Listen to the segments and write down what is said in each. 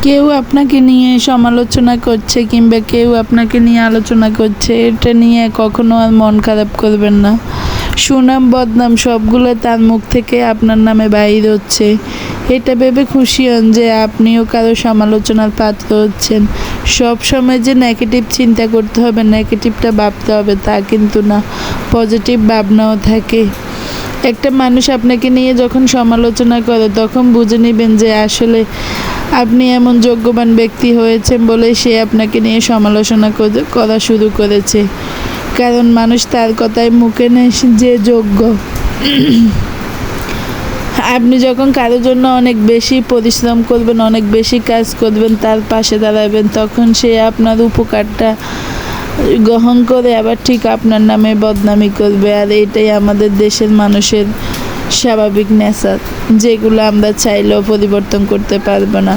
কেউ আপনাকে নিয়ে সমালোচনা করছে কিংবা কেউ আপনাকে নিয়ে আলোচনা করছে, এটা নিয়ে কখনো আর মন খারাপ করবেন না। সুনাম বদনাম সবগুলো তার মুখ থেকে আপনার নামে বাইর হচ্ছে, এটা ভেবে খুশি হন যে আপনিও কারো সমালোচনার পাত্র হচ্ছেন। সব সময় যে নেগেটিভ চিন্তা করতে হবে, নেগেটিভটা ভাবতে হবে তা কিন্তু না, পজিটিভ ভাবনাও থাকে। একটা মানুষ আপনাকে নিয়ে যখন সমালোচনা করে তখন বুঝে নেবেন যে আসলে আপনি এমন যোগ্যবান ব্যক্তি হয়েছেন বলে সে আপনাকে নিয়ে সমালোচনা করা শুরু করেছে। কারণ মানুষ তার কথায় মুখে নেয় যে যোগ্য। আপনি যখন কারোর জন্য অনেক বেশি পরিশ্রম করবেন, অনেক বেশি কাজ করবেন, তার পাশে দাঁড়াবেন, তখন সে আপনার উপকারটা গ্রহণ করে আবার ঠিক আপনার নামে বদনামি করবে। আর এটাই আমাদের দেশের মানুষের স্বাভাবিক নেচার, যেগুলো আমরা চাইলেও পরিবর্তন করতে পারবো না।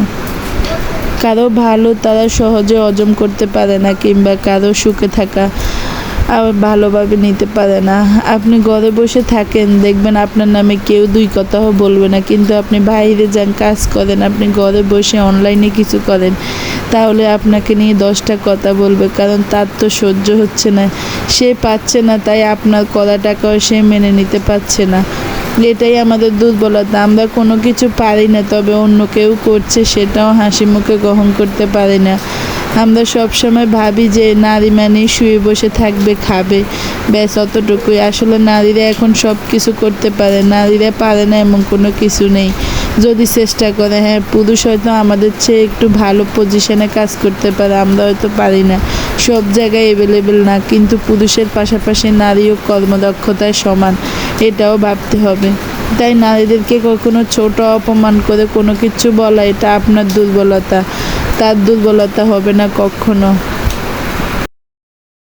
কারো ভালো তারা সহজে হজম করতে পারে না, কিংবা কারো সুখে থাকা আবার ভালোভাবে নিতে পারে না। আপনি ঘরে বসে থাকেন, দেখবেন আপনার নামে কেউ দুই কথাও বলবে না, কিন্তু আপনি বাইরে যান, কাজ করেন, আপনি ঘরে বসে অনলাইনে কিছু করেন, তাহলে আপনাকে নিয়ে 10টা কথা বলবে। কারণ তার তো সহ্য হচ্ছে না, সে পাচ্ছে না, তাই আপনার করাটাকেও সে মেনে নিতে পারছে না। এটাই আমাদের দুর্বলতা, আমরা কোনো কিছু পারি না, তবে অন্য কেউ করছে সেটাও হাসি মুখে গ্রহণ করতে পারি না। আমরা সবসময় ভাবি যে নারী মানে শুয়ে বসে থাকবে, খাবে, ব্যাস অতটুকুই। আসলে নারীরা এখন সব কিছু করতে পারে, নারীরা পারে না এমন কোনো কিছু নেই, যদি চেষ্টা করে। হ্যাঁ, পুরুষ হয়তো আমাদের চেয়ে একটু ভালো পজিশনে কাজ করতে পারে, আমরা হয়তো পারি না, সব জায়গায় অ্যাভেলেবেল না, কিন্তু পুরুষের পাশাপাশি নারীও কর্মদক্ষতায় সমান, এটাও ভাবতে হবে। তাই নারীদেরকে কখনো ছোট অপমান করে কোনো কিছু বলা, এটা আপনার দুর্বলতা, তার দুর্বলতা হবে না কখনো।